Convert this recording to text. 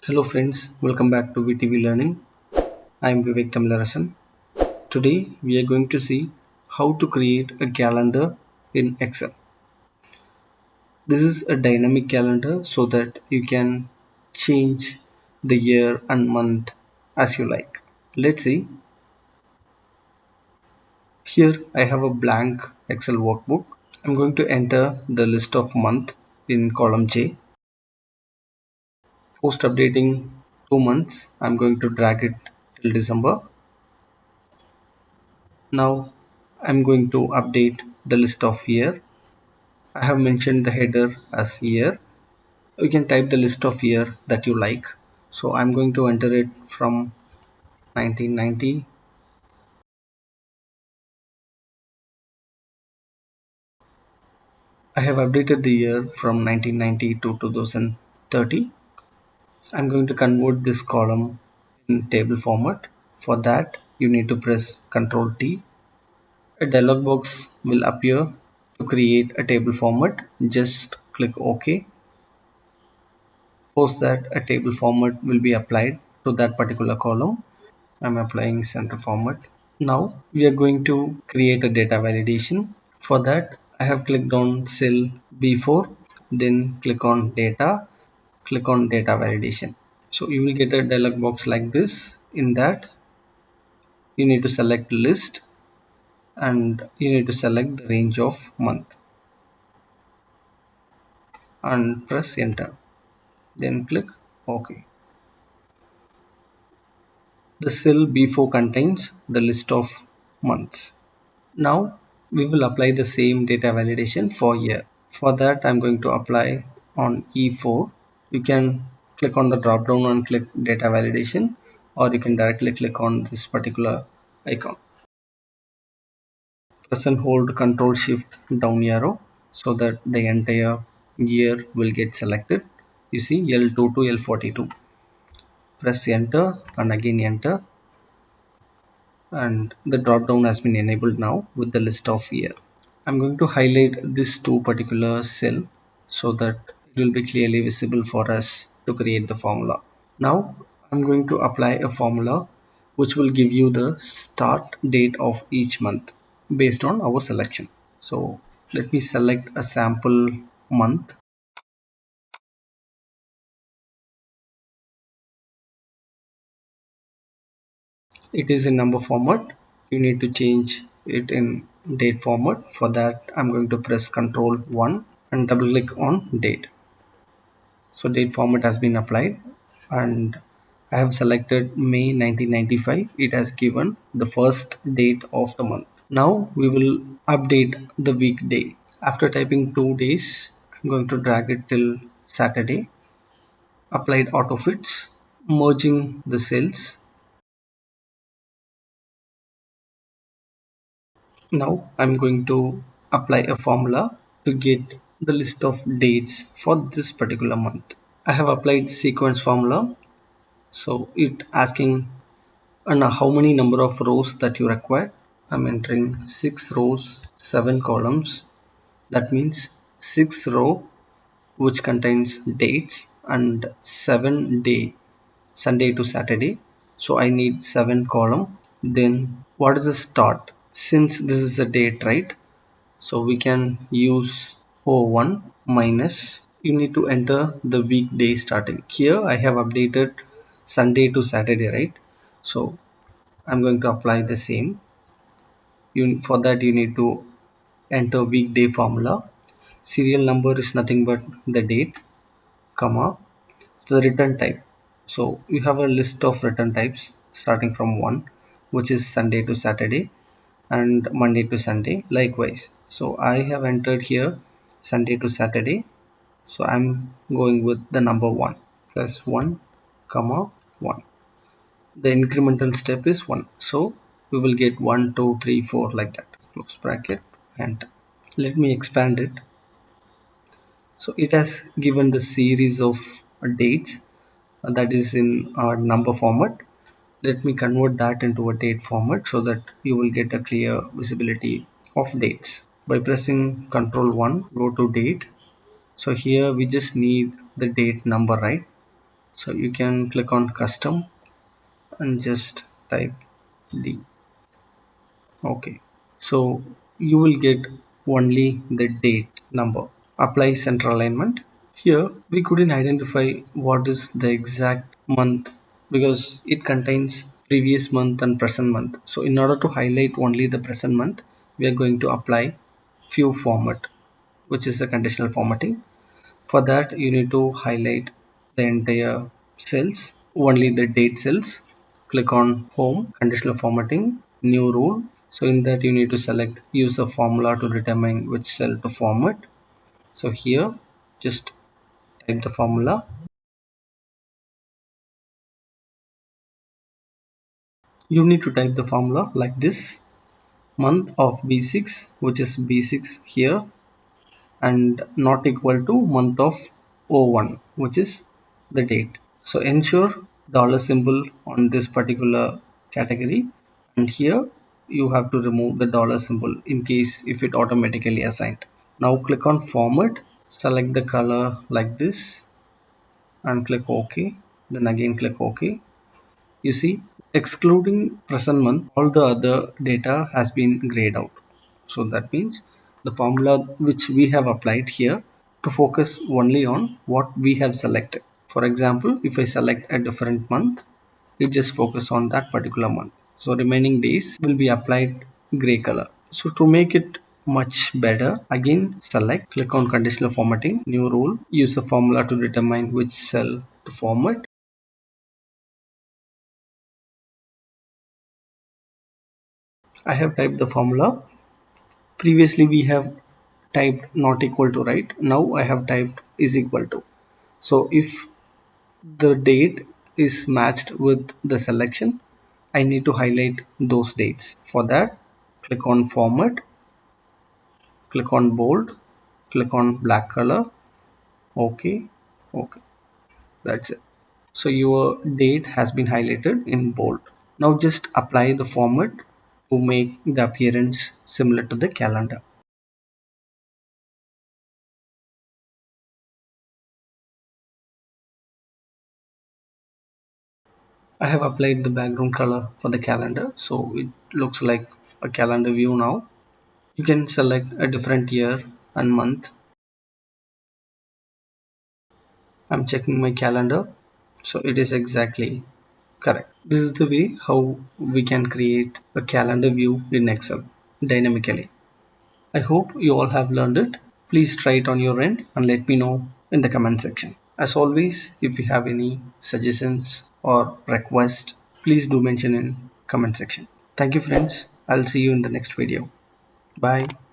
Hello friends, welcome back to VTV Learning. I am Vivek Tamilarasan. Today we are going to see how to create a calendar in Excel. This is a dynamic calendar so that you can change the year and month as you like. Let's see. Here I have a blank Excel workbook. I'm going to enter the list of month in column J. Post updating 2 months, I'm going to drag it till December. Now I'm going to update the list of year. I have mentioned the header as year. You can type the list of year that you like. So I'm going to enter it from 1990. I have updated the year from 1990 to 2030. I'm going to convert this column in table format. For that, you need to press Ctrl T. A dialog box will appear to create a table format. Just click OK. Post that, a table format will be applied to that particular column. I'm applying center format. Now we are going to create a data validation. For that, I have clicked on cell B4, then click on data, click on data validation. So you will get a dialog box like this. In that, you need to select list and you need to select the range of month and press enter. Then click OK. The cell B4 contains the list of months. Now we will apply the same data validation for year. For that, I'm going to apply on E4. You can click on the drop down and click data validation, or you can directly click on this particular icon. Press and hold Control Shift down arrow so that the entire year will get selected. You see L2 to L42. Press enter and again enter, and the drop down has been enabled now with the list of year. I'm going to highlight this two particular cell so that it will be clearly visible for us to create the formula. Now I'm going to apply a formula which will give you the start date of each month based on our selection. So let me select a sample month. It is in number format. You need to change it in date format. For that, I'm going to press Ctrl 1 and double click on date. So date format has been applied and I have selected May 1995. It has given the first date of the month. Now we will update the weekday. After typing 2 days, I'm going to drag it till Saturday. Applied auto fits, merging the cells. Now I'm going to apply a formula to get the list of dates for this particular month. I have applied sequence formula. So it asking how many number of rows that you require. I'm entering 6 rows, 7 columns. That means 6 row which contains dates and 7 day, Sunday to Saturday. So I need 7 column. Then what is the start? Since this is a date, right? So we can use O1 minus, you need to enter the weekday starting. Here I have updated Sunday to Saturday, right? So I'm going to apply the same. For that you need to enter weekday formula. Serial number is nothing but the date, comma, so the return type. So you have a list of return types starting from 1, which is Sunday to Saturday, and Monday to Sunday likewise. So I have entered here Sunday to Saturday. So I'm going with the number 1 plus 1 comma 1. The incremental step is 1. So we will get 1, 2, 3, 4 like that. Close bracket, enter. Let me expand it. So it has given the series of dates that is in number format. Let me convert that into a date format so that you will get a clear visibility of dates. By pressing Ctrl 1, go to date. So here we just need the date number, right? So you can click on custom and just type D. Okay, so you will get only the date number. Apply center alignment. Here we couldn't identify what is the exact month because it contains previous month and present month. So in order to highlight only the present month, we are going to apply few format, which is the conditional formatting. For that, you need to highlight the entire cells, only the date cells. Click on home, conditional formatting, new rule. So in that you need to select use a formula to determine which cell to format. So here just type the formula. You need to type the formula like this: month of B6, which is B6 here, and not equal to month of O1, which is the date. So ensure dollar symbol on this particular category, and here you have to remove the dollar symbol in case if it automatically assigned. Now click on format, select the color like this and click OK. Then again click OK. You see, excluding present month, all the other data has been grayed out. So that means the formula which we have applied here to focus only on what we have selected. For example, if I select a different month, it just focus on that particular month. So remaining days will be applied gray color. So to make it much better, again select, click on conditional formatting, new rule, use the formula to determine which cell to format. I have typed the formula. Previously we have typed not equal to, right? Now I have typed is equal to. So if the date is matched with the selection, I need to highlight those dates. For that, click on format, click on bold, click on black color. Okay, okay, that's it. So your date has been highlighted in bold. Now just apply the format to make the appearance similar to the calendar. I have applied the background color for the calendar, so it looks like a calendar view now. You can select a different year and month. I'm checking my calendar, so it is exactly correct. This is the way how we can create a calendar view in Excel dynamically. I hope you all have learned it. Please try it on your end and let me know in the comment section. As always, if you have any suggestions or requests, please do mention in comment section. Thank you friends. I'll see you in the next video. Bye.